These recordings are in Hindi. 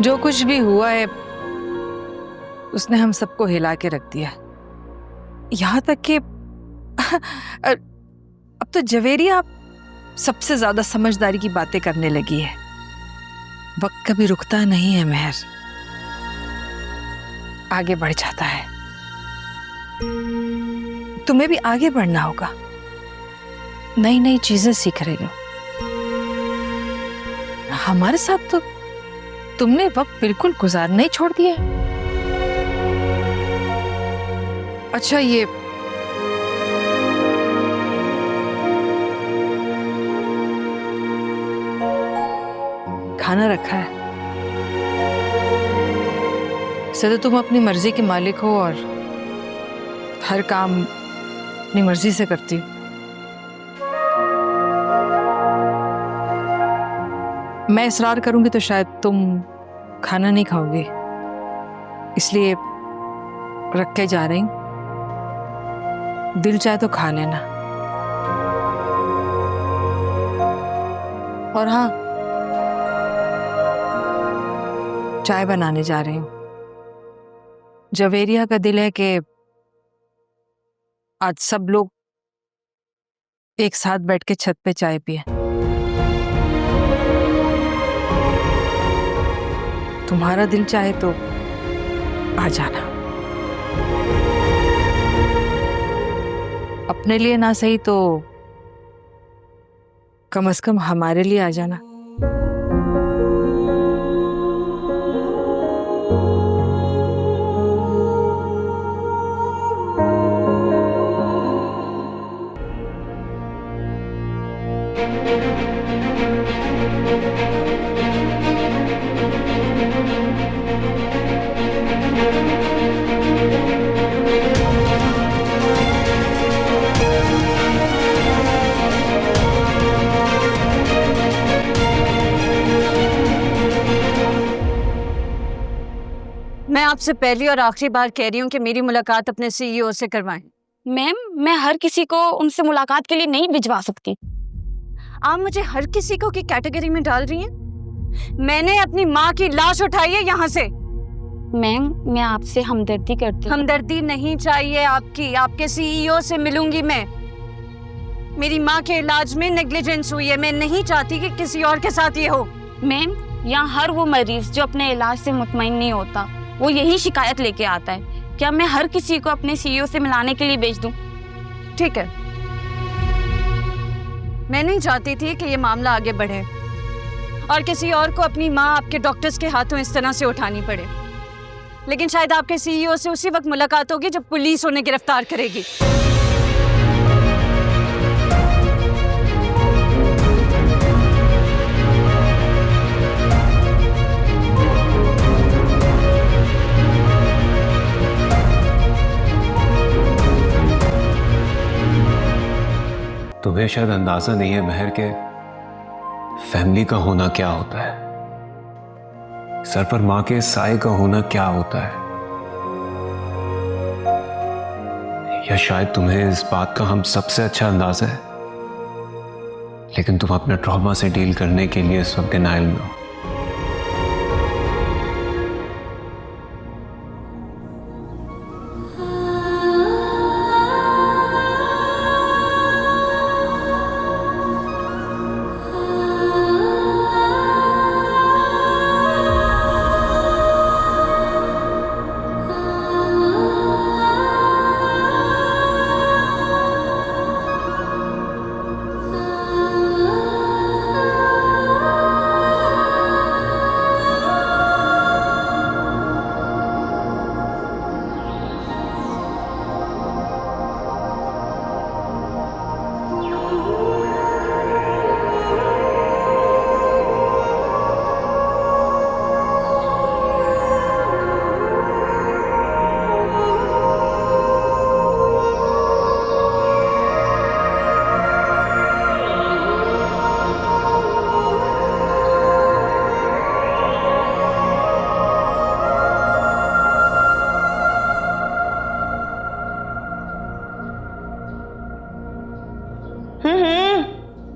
जो कुछ भी हुआ है उसने हम सबको हिला के रख दिया, यहाँ तक कि अब तो जवेरिया सबसे ज्यादा समझदारी की बातें करने लगी है। वक्त कभी रुकता नहीं है मेहर, आगे बढ़ जाता है। तुम्हें भी आगे बढ़ना होगा, नई नई चीजें सीख रही हो। हमारे साथ तो तुमने वक्त बिल्कुल गुजारना ही छोड़ दिया है। अच्छा, ये खाना रखा है, इसे तो तुम अपनी मर्जी के मालिक हो और हर काम अपनी मर्जी से करती हो। मैं इसरार करूंगी तो शायद तुम खाना नहीं खाओगे, इसलिए रख के जा रही हूं। दिल चाहे तो खा लेना। और हाँ, चाय बनाने जा रही हूं। जवेरिया का दिल है कि आज सब लोग एक साथ बैठ के छत पे चाय पिए। तुम्हारा दिल चाहे तो आ जाना, अपने लिए ना सही तो कम से कम हमारे लिए आ जाना। मैं आपसे पहली और आखिरी बार कह रही हूँ कि मेरी मुलाकात अपने सीईओ से करवाएं। मैम, मैं हर किसी को उनसे मुलाकात के लिए नहीं भिजवा सकती। आप मुझे हर किसी को की कैटेगरी में डाल रही हैं। मैंने अपनी माँ की लाश उठाई है यहाँ से। मैम, मैं आपसे हमदर्दी करती हूँ। हमदर्दी नहीं चाहिए आपकी, आपके सीईओ से मिलूंगी मैं। मेरी माँ के इलाज में नेग्लिजेंस हुई है, मैं नहीं चाहती कि किसी और के साथ ये हो। मैम, यहाँ हर वो मरीज जो अपने इलाज से मुतमईन नहीं होता वो यही शिकायत लेके आता है। क्या मैं हर किसी को अपने सीईओ से मिलाने के लिए भेज दूं? ठीक है, मैं नहीं चाहती थी कि ये मामला आगे बढ़े और किसी और को अपनी माँ आपके डॉक्टर्स के हाथों इस तरह से उठानी पड़े, लेकिन शायद आपके सीईओ से उसी वक्त मुलाकात होगी जब पुलिस उन्हें गिरफ्तार करेगी। तुम्हें शायद अंदाजा नहीं है महर के फैमिली का होना क्या होता है, सर पर मां के साए का होना क्या होता है। या शायद तुम्हें इस बात का हम सबसे अच्छा अंदाजा है, लेकिन तुम अपने ट्रॉमा से डील करने के लिए इस वक्त डिनायल में हो।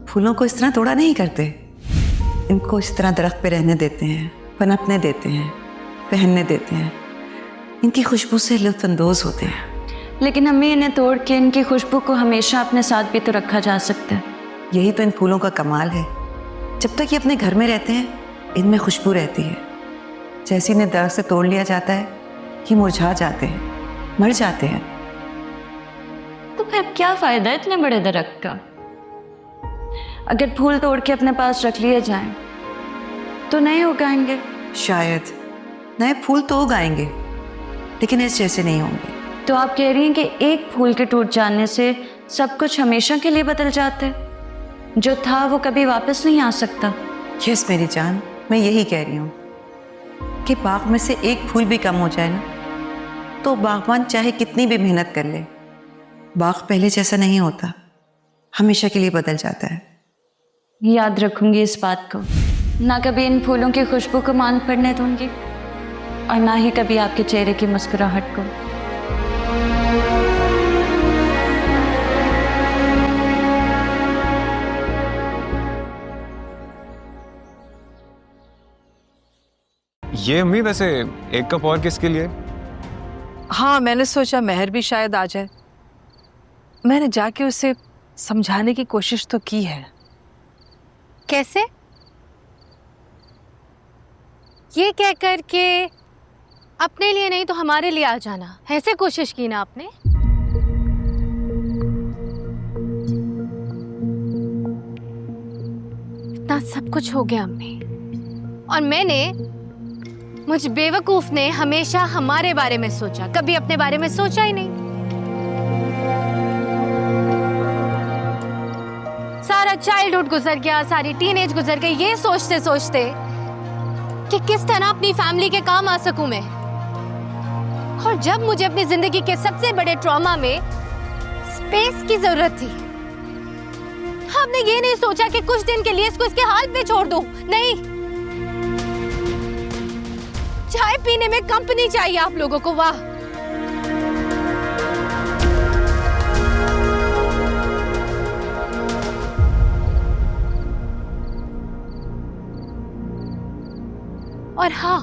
फूलों को इस तरह तोड़ा नहीं करते, इनको इस तरह दरख्त पे रहने देते हैं। पनपने देते हैं, पहनने देते हैं, इनकी खुशबू से लुत्फानंदोज होते हैं। लेकिन अम्मी, इन्हें तोड़ के इनकी खुशबू को हमेशा अपने साथ भी तो रखा जा सकता है। यही तो इन फूलों का कमाल है, जब तक ये अपने घर में रहते हैं इनमें खुशबू रहती है। जैसे इन्हें दरख्त से तोड़ लिया जाता है कि मुरझा जाते हैं, मर जाते हैं। तो फिर क्या फायदा है इतने बड़े दरख्त का? अगर फूल तोड़ के अपने पास रख लिए जाएं तो नए उगाएंगे। शायद नए फूल तो उगाएंगे, लेकिन इस जैसे नहीं होंगे। तो आप कह रही हैं कि एक फूल के टूट जाने से सब कुछ हमेशा के लिए बदल जाता है? जो था वो कभी वापस नहीं आ सकता। यस मेरी जान, मैं यही कह रही हूँ कि बाग में से एक फूल भी कम हो जाए ना, तो बागबान चाहे कितनी भी मेहनत कर ले, बाग पहले जैसा नहीं होता, हमेशा के लिए बदल जाता है। याद रखूंगी इस बात को। ना कभी इन फूलों की खुशबू को मान पड़ने दूंगी और ना ही कभी आपके चेहरे की मुस्कुराहट को। ये अम्मी वैसे एक कप और किसके लिए? हाँ, मैंने सोचा महर भी शायद आ जाए। मैंने जाके उसे समझाने की कोशिश तो की है। कैसे? ये कह कर के अपने लिए नहीं तो हमारे लिए आ जाना, ऐसे कोशिश की ना आपने? इतना सब कुछ हो गया अम्मी, और मुझ बेवकूफ ने हमेशा हमारे बारे में सोचा, कभी अपने बारे में सोचा ही नहीं। सारा चाइल्डहुड गुजर गया, सारी टीनेज गुजर गई, ये सोचते सोचते कि किस तरह अपनी फैमिली के काम आ सकूं मैं। और जब मुझे अपनी जिंदगी के सबसे बड़े ट्रॉमा में स्पेस की जरूरत थी, आपने ये नहीं सोचा कि कुछ दिन के लिए इसको इसके हाल पे छोड़ दूं। नहीं, चाय पीने में कंपनी चाहिए आप लोगों को। वाह, और हाँ,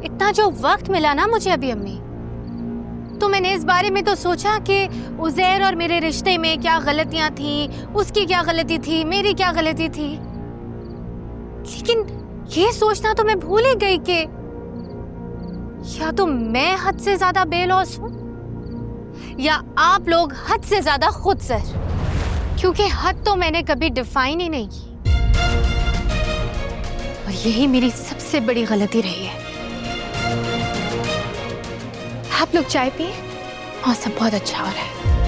इतना जो वक्त मिला ना मुझे अभी अम्मी, तो मैंने इस बारे में तो सोचा कि उज़ैर और मेरे रिश्ते में क्या गलतियां थी, उसकी क्या गलती थी, मेरी क्या गलती थी। लेकिन ये सोचना तो मैं भूल ही गई कि या तो मैं हद से ज्यादा बेलौस हूं या आप लोग हद से ज्यादा खुद सर, क्योंकि हद तो मैंने कभी डिफाइन ही नहीं की, और यही मेरी सबसे बड़ी गलती रही है। आप लोग चाय पिए, मौसम बहुत अच्छा हो रहा है।